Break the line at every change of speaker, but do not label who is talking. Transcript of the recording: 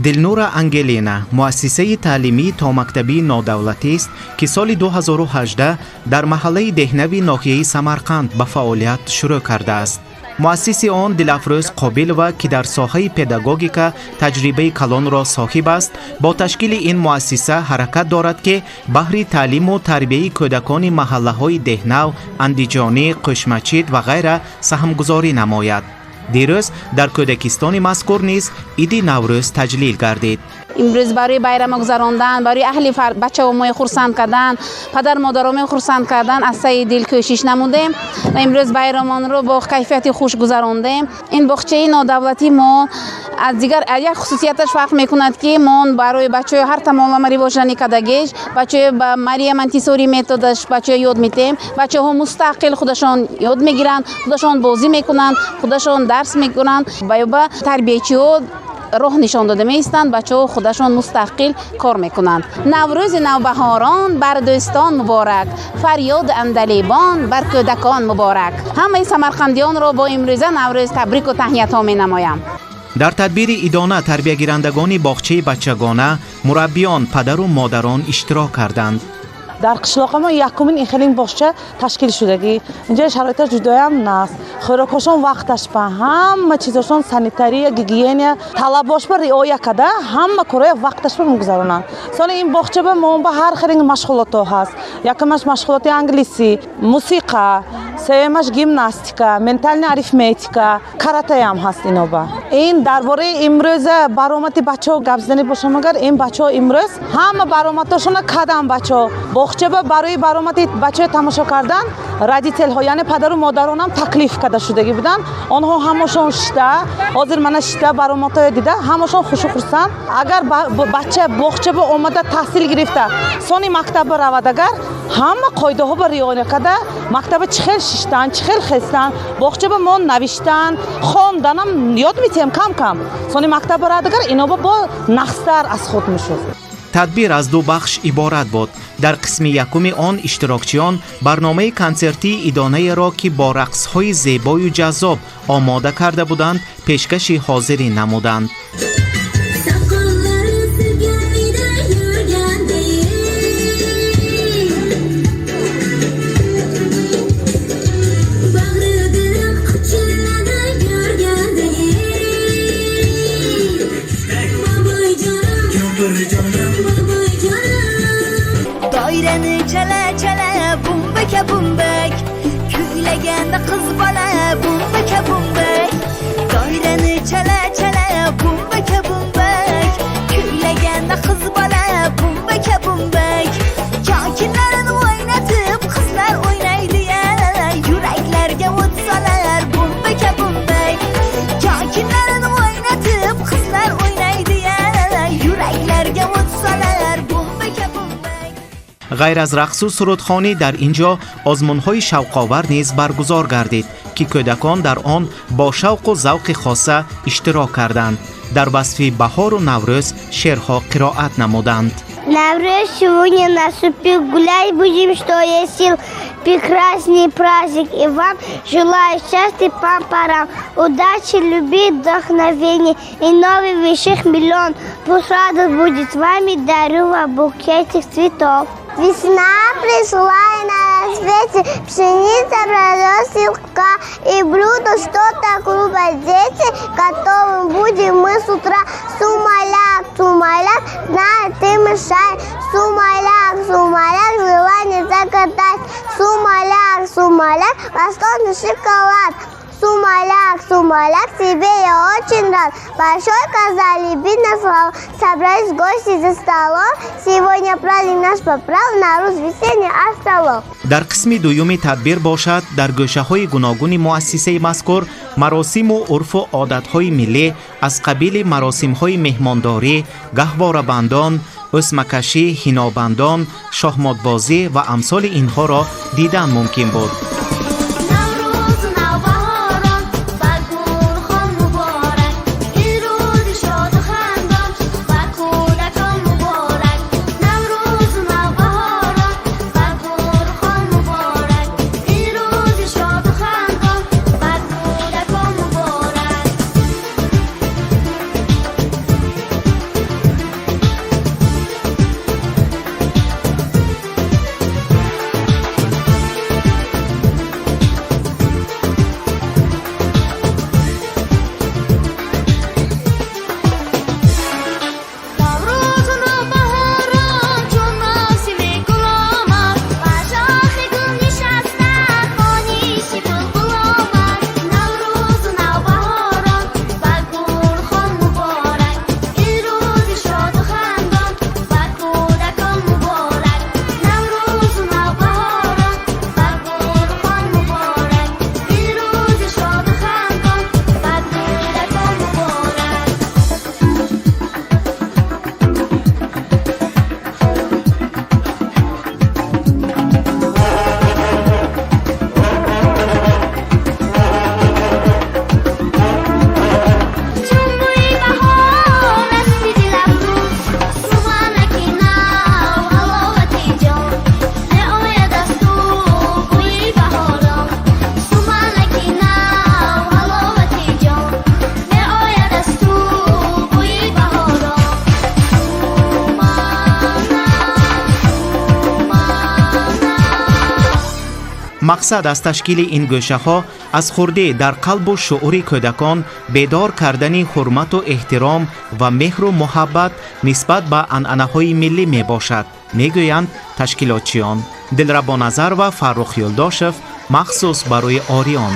دلنور انگلینا مؤسسه تعلیمی تا مکتبی نادولتی است که سال 2018 در محله دهنوی ناحیه سمرقند به فعالیت شروع کرده است. مؤسس آن دلافروز قابل و که در ساحه پداگوژیک تجربه کلان را صاحب است، با تشکیل این مؤسسه حرکت دارد که بهر تعلیم و تربیت کودکان محله های دهنو، اندیجانی، قشمچید و غیره سهمگذاری نماید. دیروز در کودکستان مذکور نیز عید نوروز تجلیل گردید.
امروز برای بیرام گذراندن، برای اهل بچه و ما خرسند کردن، پدر مادرام خرسند کردن از سعی دل کوشش نمودیم و امروز بیرامان رو با کیفیت خوش گذراندیم. این باغچه نادولتی ما از دیگر یک خصوصیتش فرق میکند که ما برای بچه هر تمام روشنی کدگیش بچه با مریم مونتسوری متدش بچه یاد میدیم. بچه ها مستقل خودشان یاد میگیرند، خودشان بازی میکنند، خودشان درس میکنند با تربیتی ها راه نشان داده میستند. بچه ها خودشان مستقل کار میکنند. نوروز نوبهاران بر دوستان مبارک، فریاد اندلیبان بر کودکان مبارک. همه سمرقندیان را با امروز نوروز تبریک و تهنیت ها می نمایم.
در تدبیر ایدانه تربیت گیرندگان باغچه بچگانه مربیان، پدر و مادران اشتراک کردند.
در قشلاق ما یکمین این خیلی باغچه تشکیل شدگی. اینجا شرایط جدایی هم نیست. خوراکشون وقتش به همه چیزشون سانیتری، گیگینی، طلباش به رعایت کرده همه کارای وقتش به میگذرونن. سال این باغچه به ما به هر خیلی مشغولات هست. یکمش مشغولات انگلیسی، موسیقی، سومش گیمناستیکا، منتال اریتمتیکا، کاراته هم هست اینا با. این درباره امروز برآمد بچه‌ها گپ زدنی باشه، مگر این بچه‌ها امروز همه برآمدشون کدام بچه‌ها باغچه برای برآمد بچه تماشا کردن رادیتل ها یعنی پدر و مادران هم تکلیف کرده شدگی بودن. آنها همشون شده حاضر من شده برآمد دیده همشون خوش و خرسند. اگر بچه باغچه به اومده تحصیل گرفته سونی مکتب رود، اگر همه قاعده ها به رعایت کرده مکتب چخیل ششتن چخیل خستن باغچه به ما نوشتن خواندن هم یاد میتیم کم کم سونی مکتب رود، اگر اینا با نقصتر از خود میشد.
تدبیر از دو بخش عبارت بود. در قسم یکم آن اشتراکچیان برنامه کنسرتی ایدانه را که با رقص‌های زیبای و جذاب آماده کرده بودند پیشکش حاضری نمودند.
Bumbek, küylegen de kız bana bumbek bumbek. Daireni çele çele bumbek bumbek. Küylegen de kız bana bumbek bumbek. Kakinlerin oynatıp kızlar oynaydı ya. Yüreklerge vursalar bumbek bumbek. Kakinlerin oynatıp kızlar oynaydı ya. Yüreklerge vursalar bumbek bumbek.
غیر از رقص و سرودخوانی در اینجا آزمون‌های شوق‌آور نیز برگزار گردید که کودکان در آن با شوق و ذوق خاصه اشتراک کردند. در وصف بهار و نوروز شعرها قرائت نمودند.
Навряд сегодня наступил, гулять будем, что есть сил. Прекрасный праздник и вам желаю счастья, пам-парам, удачи, любви, вдохновения и новых вещей миллион. Пусть радость будет с вами, дарю вам букетик цветов. Весна пришла и на рассвете пшеница проросла и блюдо что-то клубят дети, готовым будем мы с утра. Сумаляк, сумаляк, знает ты мешай. Сумаляк, сумаляк, желание загадать. Сумаляк, сумаляк, роскошный шоколад. Сумаляк, сумаляк, тебе я очень рад. Большой казали, видно слава. Собрались гости за столом. Сегодня праздник наш поправ, народ весенний осталов.
در قسم دویوم تدبیر باشد در گوشه‌های گوناگون مؤسسه مذکور مراسم و عرف و عادت‌های ملی از قبیل مراسم‌های مهمانداری، گهواره بندان، اسمکشی، حنابندان، شاهماتبازی و امثال اینها را دیدن ممکن بود. мақсад аз ташкили ин гӯшаҳо аз хурдӣ дар қалбу шуъури кӯдакон бедор кардани ҳурмату эҳтиром ва меҳру муҳаббат нисбат ба анъанаҳои миллӣ мебошад, мегӯянд ташкилотчиён. Дилрабо Назарова, Фаррух Юлдошев, махсус барои Орион.